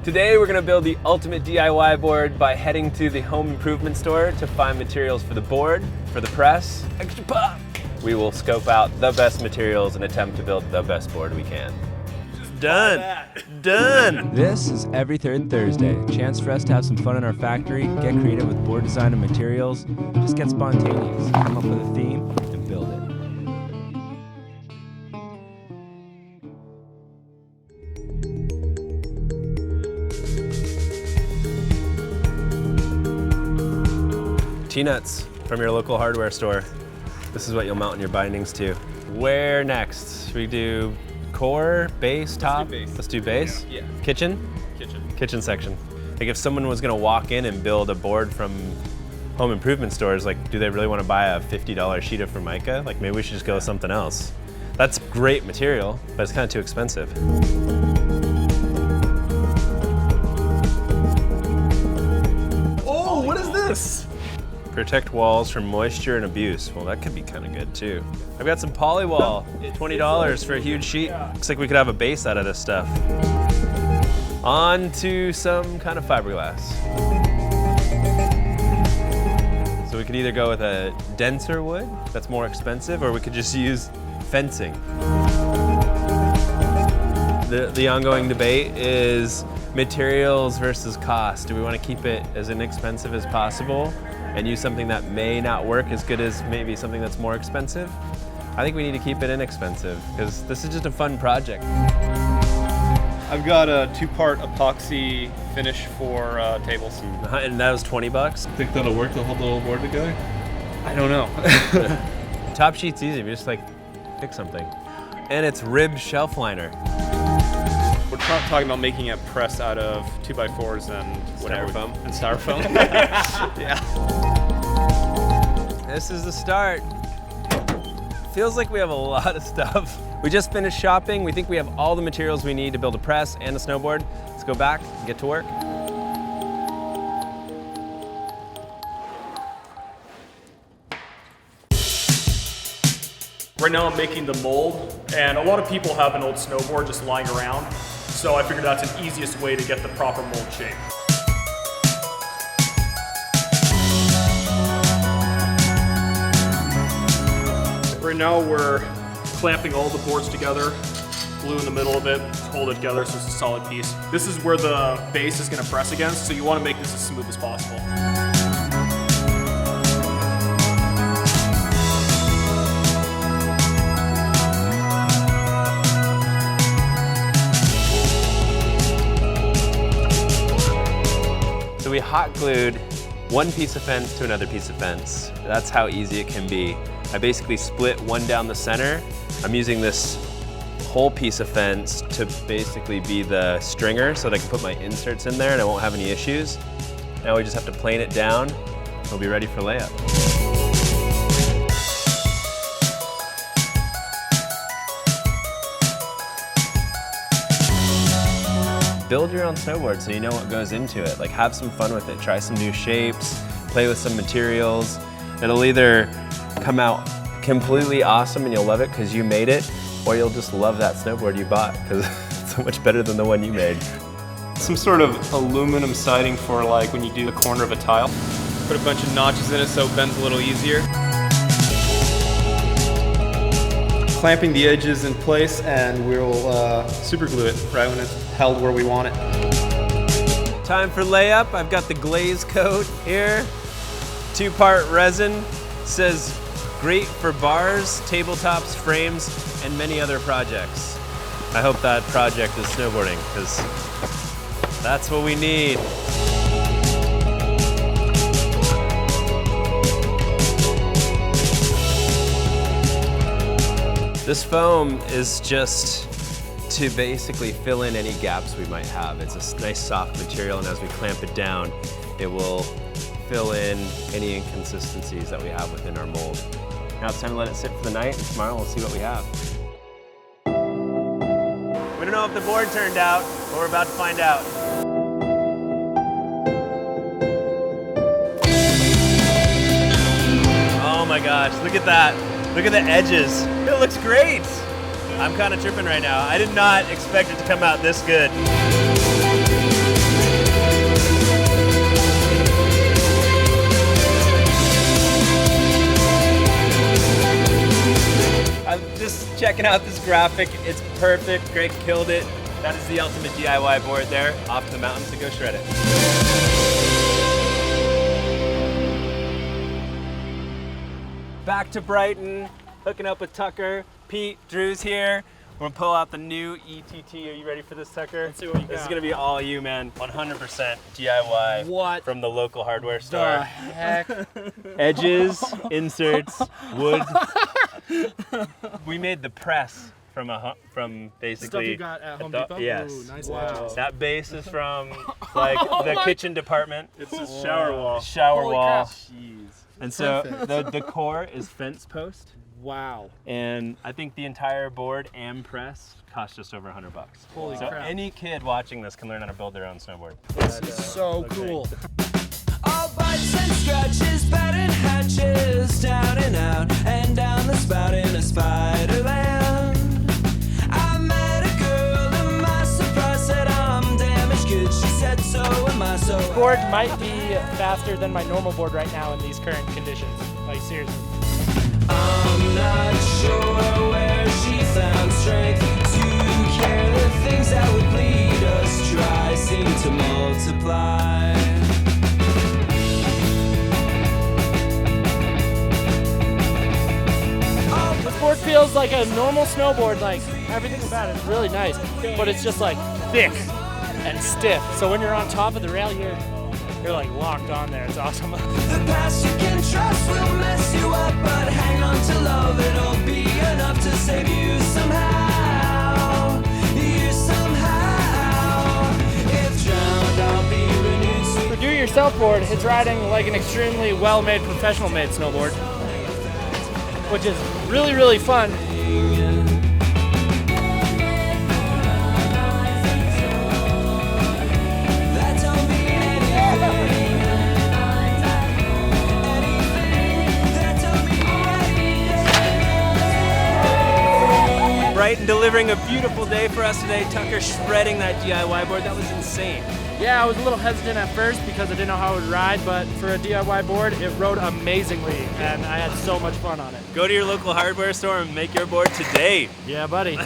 Today we're going to build the ultimate DIY board by heading to the home improvement store to find materials for the board, for the press, extra pop. We will scope out the best materials and attempt to build the best board we can. Done. Done. This is every third Thursday, a chance for us to have some fun in our factory, get creative with board design and materials, just get spontaneous, come up with a theme, and build it. T-nuts from your local hardware store. This is what you'll mount in your bindings to. Where next? Should we do core, base, top? Let's do base. Yeah. Kitchen? Kitchen section. Like if someone was gonna walk in and build a board from home improvement stores, like do they really wanna buy a $50 sheet of Formica? Like maybe we should just go with something else. That's great material, but it's kind of too expensive. Oh, what is this? Protect walls from moisture and abuse. Well, that could be kind of good too. I've got some Polywall, $20 for a huge sheet. Looks like we could have a base out of this stuff. On to some kind of fiberglass. So we could either go with a denser wood that's more expensive, or we could just use fencing. The ongoing debate is materials versus cost. Do we want to keep it as inexpensive as possible and use something that may not work as good as maybe something that's more expensive? I think we need to keep it inexpensive because this is just a fun project. I've got a 2-part epoxy finish for tables. And that was $20. Think that'll work to hold the whole board together? I don't know. Top sheet's easy, we just like pick something. And it's ribbed shelf liner. We're talking about making a press out of 2x4s and whatever. Styrofoam. And styrofoam. Yeah. This is the start. Feels like we have a lot of stuff. We just finished shopping. We think we have all the materials we need to build a press and a snowboard. Let's go back and get to work. Right now I'm making the mold, and a lot of people have an old snowboard just lying around, so I figured that's the easiest way to get the proper mold shape. Right now we're clamping all the boards together, glue in the middle of it, hold it together so it's a solid piece. This is where the base is going to press against, so you want to make this as smooth as possible. So we hot glued one piece of fence to another piece of fence. That's how easy it can be. I basically split one down the center. I'm using this whole piece of fence to basically be the stringer so that I can put my inserts in there and I won't have any issues. Now we just have to plane it down. We'll be ready for layup. Build your own snowboard so you know what goes into it. Like have some fun with it. Try some new shapes, play with some materials. It'll either come out completely awesome and you'll love it because you made it, or you'll just love that snowboard you bought because it's so much better than the one you made. Some sort of aluminum siding for like when you do the corner of a tile. Put a bunch of notches in it so it bends a little easier. Clamping the edges in place, and we'll super glue it right when it's held where we want it. Time for layup. I've got the glaze coat here. 2-part resin. Says great for bars, tabletops, frames, and many other projects. I hope that project is snowboarding, because that's what we need. This foam is just to basically fill in any gaps we might have. It's a nice soft material, and as we clamp it down, it will fill in any inconsistencies that we have within our mold. Now it's time to let it sit for the night, and tomorrow we'll see what we have. We don't know if the board turned out, but we're about to find out. Oh my gosh, look at that. Look at the edges. It looks great. I'm kind of tripping right now. I did not expect it to come out this good. checking out this graphic. It's perfect. Greg killed it. That is the ultimate DIY board there. Off to the mountains to go shred it. Back to Brighton, hooking up with Tucker. Pete, Drew's here. We're gonna pull out the new ETT. Are you ready for this, Tucker? Let's see what you This is got. gonna be all you, man. 100% DIY. What From the local hardware store. the heck? Edges, inserts, wood. We made the press from basically Stuff you got at Home Depot? Yes. Ooh, nice. Wow. That base is from like the kitchen department. It's a shower wall. Shower Holy wall. crap. Jeez. And so the core is fence post, Wow. and I think the entire board and press cost just over $100. Holy So crap. any kid watching this can learn how to build their own snowboard. So cool. All bites and scratches, battered hatches, down and out, and down the spout in a spider land. I met a girl, and my surprise said I'm damaged good. She said so am I, so Board might be faster than my normal board right now in these current conditions. Like seriously. I'm not sure where she found strength to carry the things that would bleed us dry, seem to multiply. This board feels like a normal snowboard. Like everything about it is really nice, but it's just like thick and stiff. So when you're on top of the rail, you're like locked on there. It's awesome. The past you can trust will mess you up, but hang on to love, it'll be enough to save you somehow. You somehow. If drowned, I'll be renewed. For do-it-yourself board, it's riding like an extremely well-made, professional-made snowboard, which is really, really fun. That don't mean anything. That don't mean anything. Brighton delivering a beautiful day for us today. Tucker shredding that DIY board. That was insane. Yeah, I was a little hesitant at first because I didn't know how it would ride, but for a DIY board, it rode amazingly, and I had so much fun on it. Go to your local hardware store and make your board today. Yeah, buddy.